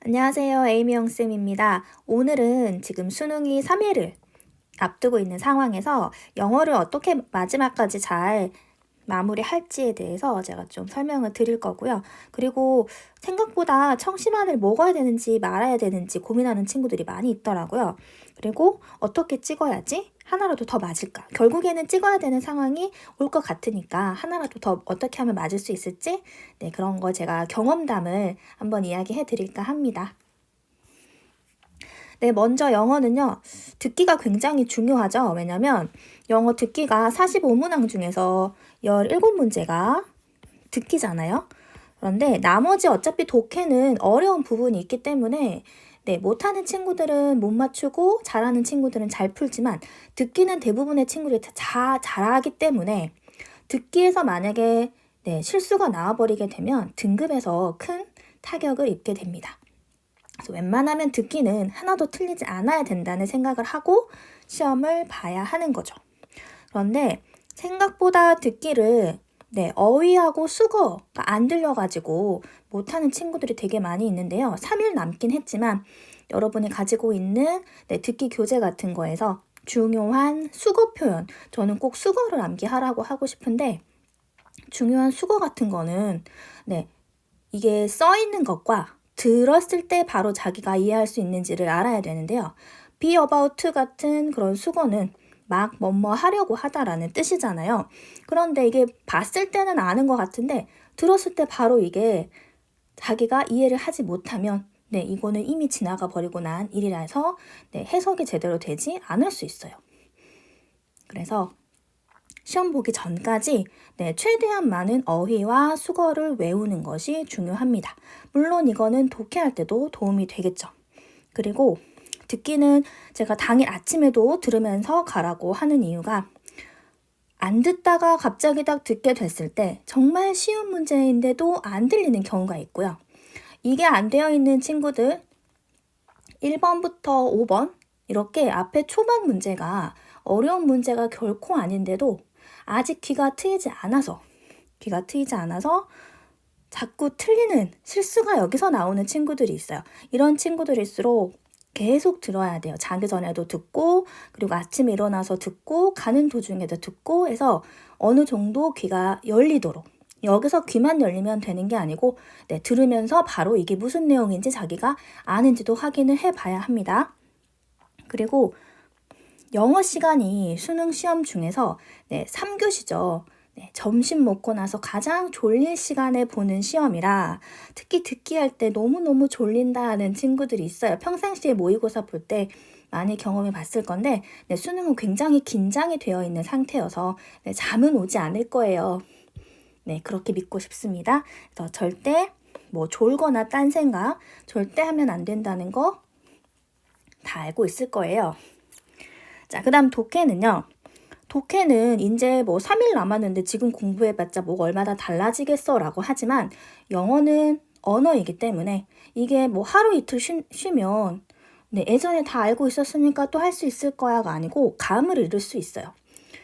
안녕하세요. 에이미영쌤입니다. 오늘은 지금 수능이 3일을 앞두고 있는 상황에서 영어를 어떻게 마지막까지 잘 마무리할지에 대해서 제가 좀 설명을 드릴 거고요. 그리고 생각보다 청심환을 먹어야 되는지 말아야 되는지 고민하는 친구들이 많이 있더라고요. 그리고 어떻게 찍어야지 하나라도 더 맞을까? 결국에는 찍어야 되는 상황이 올 것 같으니까 하나라도 더 어떻게 하면 맞을 수 있을지 그런 거 제가 경험담을 한번 이야기해 드릴까 합니다. 먼저 영어는요, 듣기가 굉장히 중요하죠. 왜냐면 영어 듣기가 45문항 중에서 17문제가 듣기잖아요. 그런데 나머지 어차피 독해는 어려운 부분이 있기 때문에 못하는 친구들은 못 맞추고 잘하는 친구들은 잘 풀지만 듣기는 대부분의 친구들이 다 잘하기 때문에 듣기에서 만약에 실수가 나와버리게 되면 등급에서 큰 타격을 입게 됩니다. 그래서 웬만하면 듣기는 하나도 틀리지 않아야 된다는 생각을 하고 시험을 봐야 하는 거죠. 그런데 생각보다 듣기를 어휘하고 수거가 안 들려가지고 못하는 친구들이 되게 많이 있는데요. 3일 남긴 했지만 여러분이 가지고 있는 듣기 교재 같은 거에서 중요한 수거 표현, 저는 꼭 수거를 암기하라고 하고 싶은데 중요한 수거 같은 거는 이게 써 있는 것과 들었을 때 바로 자기가 이해할 수 있는지를 알아야 되는데요. be about to 같은 그런 수거는 막 뭐뭐 하려고 하다라는 뜻이잖아요. 그런데 이게 봤을 때는 아는 것 같은데 들었을 때 바로 이게 자기가 이해를 하지 못하면 이거는 이미 지나가 버리고 난 일이라서 해석이 제대로 되지 않을 수 있어요. 그래서 시험 보기 전까지 최대한 많은 어휘와 수거를 외우는 것이 중요합니다. 물론 이거는 독해할 때도 도움이 되겠죠. 그리고 듣기는 제가 당일 아침에도 들으면서 가라고 하는 이유가 안 듣다가 갑자기 딱 듣게 됐을 때 정말 쉬운 문제인데도 안 들리는 경우가 있고요. 이게 안 되어 있는 친구들 1번부터 5번 이렇게 앞에 초반 문제가 어려운 문제가 결코 아닌데도 아직 귀가 트이지 않아서 자꾸 틀리는 실수가 여기서 나오는 친구들이 있어요. 이런 친구들일수록 계속 들어야 돼요. 자기 전에도 듣고 그리고 아침에 일어나서 듣고 가는 도중에도 듣고 해서 어느 정도 귀가 열리도록 여기서 귀만 열리면 되는 게 아니고 들으면서 바로 이게 무슨 내용인지 자기가 아는지도 확인을 해봐야 합니다. 그리고 영어 시간이 수능 시험 중에서 3교시죠. 점심 먹고 나서 가장 졸릴 시간에 보는 시험이라 특히 듣기할 때 너무너무 졸린다는 친구들이 있어요. 평상시에 모의고사 볼 때 많이 경험해 봤을 건데 수능은 굉장히 긴장이 되어 있는 상태여서 잠은 오지 않을 거예요. 그렇게 믿고 싶습니다. 그래서 절대 졸거나 딴 생각 절대 하면 안 된다는 거 다 알고 있을 거예요. 자, 그 다음 독해는요. 독해는 이제 3일 남았는데 지금 공부해봤자 얼마나 달라지겠어 라고 하지만 영어는 언어이기 때문에 이게 하루 이틀 쉬면 예전에 다 알고 있었으니까 또 할 수 있을 거야가 아니고 감을 잃을 수 있어요.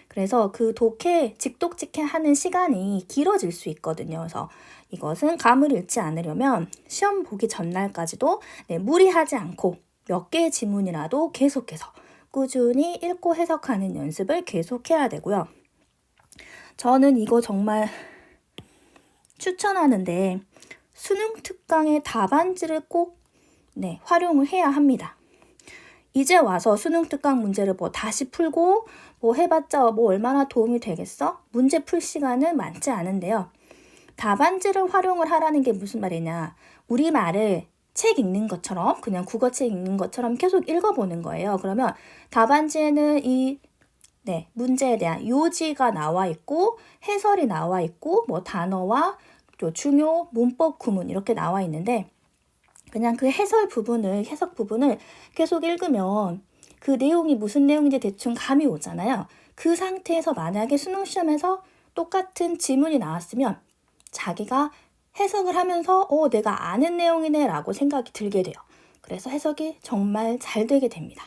그래서 그 독해, 직독직해 하는 시간이 길어질 수 있거든요. 그래서 이것은 감을 잃지 않으려면 시험 보기 전날까지도 무리하지 않고 몇 개의 지문이라도 계속해서 꾸준히 읽고 해석하는 연습을 계속해야 되고요. 저는 이거 정말 추천하는데 수능 특강의 답안지를 꼭 활용을 해야 합니다. 이제 와서 수능 특강 문제를 다시 풀고 해봤자 얼마나 도움이 되겠어? 문제 풀 시간은 많지 않은데요. 답안지를 활용을 하라는 게 무슨 말이냐? 우리말을 책 읽는 것처럼 그냥 국어책 읽는 것처럼 계속 읽어보는 거예요. 그러면 답안지에는 이 문제에 대한 요지가 나와 있고 해설이 나와 있고 단어와 또 중요 문법 구문 이렇게 나와 있는데 그냥 그 해석 부분을 계속 읽으면 그 내용이 무슨 내용인지 대충 감이 오잖아요. 그 상태에서 만약에 수능 시험에서 똑같은 지문이 나왔으면 자기가 해석을 하면서 내가 아는 내용이네 라고 생각이 들게 돼요. 그래서 해석이 정말 잘 되게 됩니다.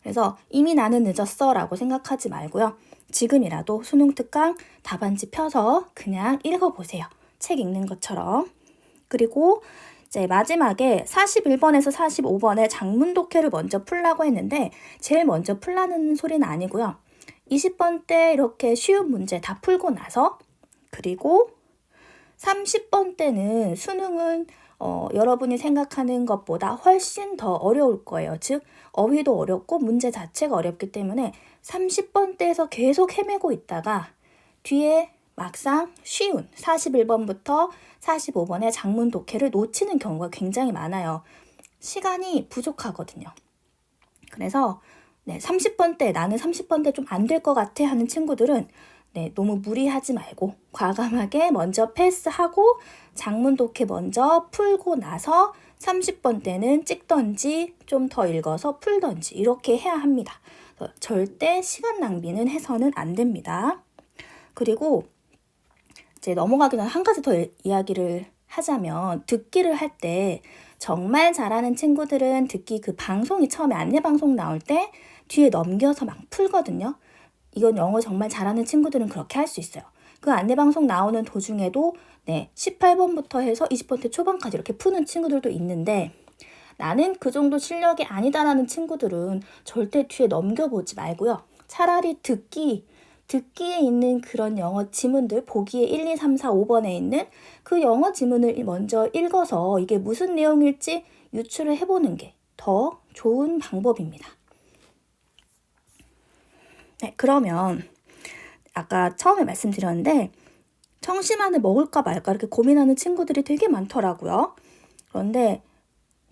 그래서 이미 나는 늦었어 라고 생각하지 말고요. 지금이라도 수능 특강 답안지 펴서 그냥 읽어보세요. 책 읽는 것처럼. 그리고 이제 마지막에 41번에서 45번에 작문 독해를 먼저 풀라고 했는데 제일 먼저 풀라는 소리는 아니고요. 20번 때 이렇게 쉬운 문제 다 풀고 나서 그리고 30번 때는 수능은 여러분이 생각하는 것보다 훨씬 더 어려울 거예요. 즉 어휘도 어렵고 문제 자체가 어렵기 때문에 30번 때에서 계속 헤매고 있다가 뒤에 막상 쉬운 41번부터 45번의 작문 독해를 놓치는 경우가 굉장히 많아요. 시간이 부족하거든요. 그래서 30번 때 나는 30번 때 좀 안 될 것 같아 하는 친구들은 너무 무리하지 말고 과감하게 먼저 패스하고 작문 독해 먼저 풀고 나서 30번 때는 찍던지 좀 더 읽어서 풀던지 이렇게 해야 합니다. 절대 시간 낭비는 해서는 안 됩니다. 그리고 이제 넘어가기 전에 한 가지 더 이야기를 하자면 듣기를 할 때 정말 잘하는 친구들은 듣기 그 방송이 처음에 안내방송 나올 때 뒤에 넘겨서 막 풀거든요. 이건 영어 정말 잘하는 친구들은 그렇게 할 수 있어요. 그 안내방송 나오는 도중에도 18번부터 해서 20번대 초반까지 이렇게 푸는 친구들도 있는데 나는 그 정도 실력이 아니다라는 친구들은 절대 뒤에 넘겨보지 말고요. 차라리 듣기에 있는 그런 영어 지문들 보기에 1, 2, 3, 4, 5번에 있는 그 영어 지문을 먼저 읽어서 이게 무슨 내용일지 유추를 해보는 게 더 좋은 방법입니다. 그러면 아까 처음에 말씀드렸는데 청심환을 먹을까 말까 이렇게 고민하는 친구들이 되게 많더라고요. 그런데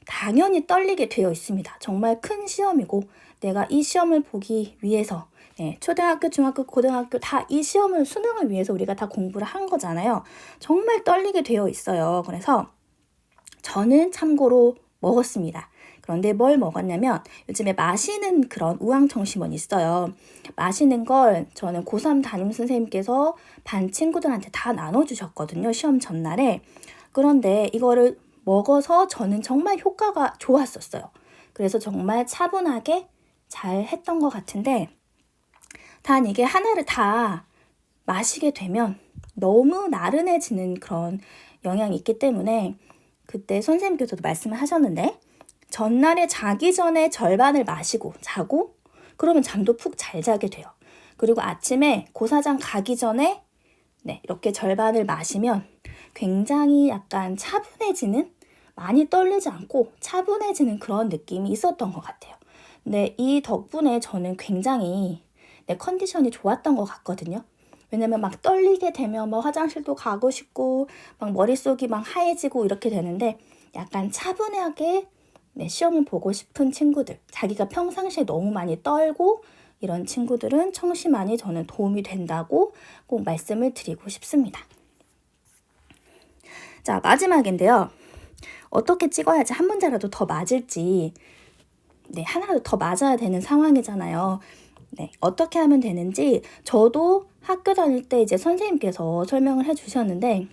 당연히 떨리게 되어 있습니다. 정말 큰 시험이고 내가 이 시험을 보기 위해서 초등학교, 중학교, 고등학교 다 이 시험을 수능을 위해서 우리가 다 공부를 한 거잖아요. 정말 떨리게 되어 있어요. 그래서 저는 참고로 먹었습니다. 그런데 뭘 먹었냐면 요즘에 마시는 그런 우황청심원이 있어요. 마시는 걸 저는 고3 담임 선생님께서 반 친구들한테 다 나눠주셨거든요. 시험 전날에. 그런데 이거를 먹어서 저는 정말 효과가 좋았었어요. 그래서 정말 차분하게 잘 했던 것 같은데 단 이게 하나를 다 마시게 되면 너무 나른해지는 그런 영향이 있기 때문에 그때 선생님께서도 말씀을 하셨는데 전날에 자기 전에 절반을 마시고 자고 그러면 잠도 푹 잘 자게 돼요. 그리고 아침에 고사장 가기 전에 이렇게 절반을 마시면 굉장히 약간 차분해지는 많이 떨리지 않고 차분해지는 그런 느낌이 있었던 것 같아요. 근데 이 덕분에 저는 굉장히 컨디션이 좋았던 것 같거든요. 왜냐면 막 떨리게 되면 뭐 화장실도 가고 싶고 막 머릿속이 막 하얘지고 이렇게 되는데 약간 차분하게 시험을 보고 싶은 친구들, 자기가 평상시에 너무 많이 떨고 이런 친구들은 청심환이 저는 도움이 된다고 꼭 말씀을 드리고 싶습니다. 자, 마지막인데요. 어떻게 찍어야지 한 문제라도 더 맞을지 하나라도 더 맞아야 되는 상황이잖아요. 어떻게 하면 되는지 저도 학교 다닐 때 이제 선생님께서 설명을 해주셨는데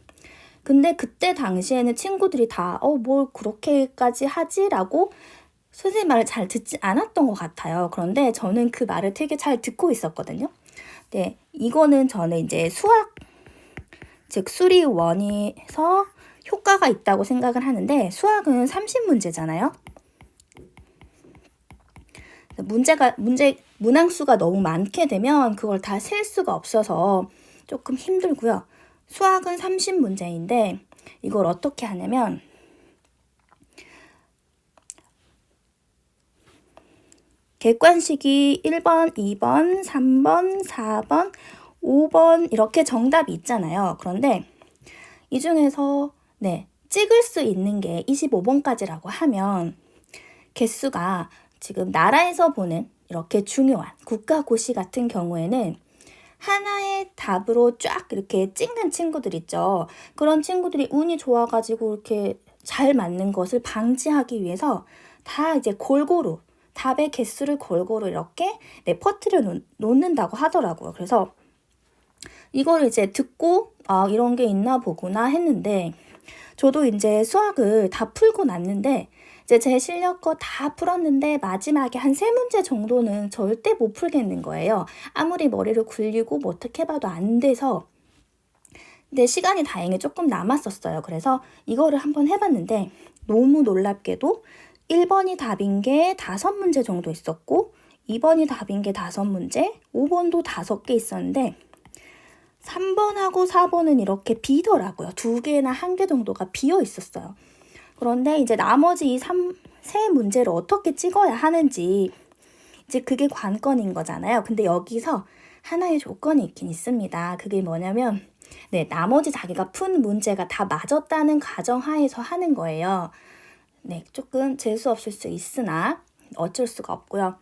근데 그때 당시에는 친구들이 다 뭘 그렇게까지 하지? 라고 선생님 말을 잘 듣지 않았던 것 같아요. 그런데 저는 그 말을 되게 잘 듣고 있었거든요. 이거는 저는 이제 수학, 즉 수리 원에서 효과가 있다고 생각을 하는데 수학은 30문제잖아요. 문항수가 너무 많게 되면 그걸 다 셀 수가 없어서 조금 힘들고요. 수학은 30문제인데 이걸 어떻게 하냐면 객관식이 1번, 2번, 3번, 4번, 5번 이렇게 정답이 있잖아요. 그런데 이 중에서 찍을 수 있는 게 25번까지라고 하면 개수가 지금 나라에서 보는 이렇게 중요한 국가고시 같은 경우에는 하나의 답으로 쫙 이렇게 찍는 친구들 있죠. 그런 친구들이 운이 좋아가지고 이렇게 잘 맞는 것을 방지하기 위해서 다 이제 골고루 답의 개수를 골고루 이렇게 퍼뜨려 놓는다고 하더라고요. 그래서 이걸 이제 듣고 이런 게 있나 보구나 했는데 저도 이제 수학을 다 풀고 났는데 이제 제 실력껏 다 풀었는데 마지막에 한 3문제 정도는 절대 못 풀겠는 거예요. 아무리 머리를 굴리고 뭐 어떻게 해봐도 안 돼서 근데 시간이 다행히 조금 남았었어요. 그래서 이거를 한번 해봤는데 너무 놀랍게도 1번이 답인 게 5문제 정도 있었고 2번이 답인 게 5문제, 5번도 5개 있었는데 3번하고 4번은 이렇게 비더라고요. 2개나 1개 정도가 비어 있었어요. 그런데 이제 나머지 이 세 문제를 어떻게 찍어야 하는지 이제 그게 관건인 거잖아요. 근데 여기서 하나의 조건이 있긴 있습니다. 그게 뭐냐면 나머지 자기가 푼 문제가 다 맞았다는 가정하에서 하는 거예요. 조금 재수 없을 수 있으나 어쩔 수가 없고요.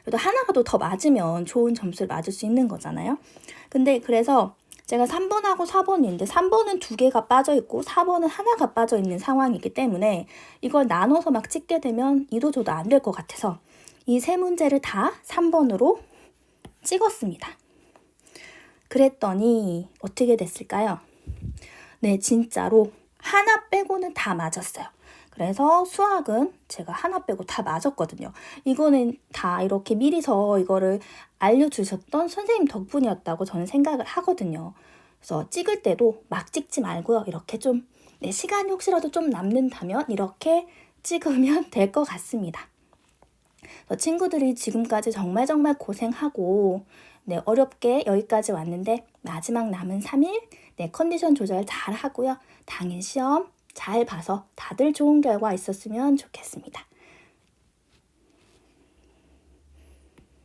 그래도 하나라도 더 맞으면 좋은 점수를 맞을 수 있는 거잖아요. 근데 그래서 제가 3번하고 4번인데 3번은 2개가 빠져있고 4번은 하나가 빠져있는 상황이기 때문에 이걸 나눠서 막 찍게 되면 이도저도 안 될 것 같아서 이 세 문제를 다 3번으로 찍었습니다. 그랬더니 어떻게 됐을까요? 진짜로 하나 빼고는 다 맞았어요. 그래서 수학은 제가 하나 빼고 다 맞았거든요. 이거는 다 이렇게 미리서 이거를 알려주셨던 선생님 덕분이었다고 저는 생각을 하거든요. 그래서 찍을 때도 막 찍지 말고요. 이렇게 좀 시간이 혹시라도 좀 남는다면 이렇게 찍으면 될 것 같습니다. 친구들이 지금까지 정말 고생하고 어렵게 여기까지 왔는데 마지막 남은 3일 컨디션 조절 잘 하고요. 당일 시험 잘 봐서 다들 좋은 결과 있었으면 좋겠습니다.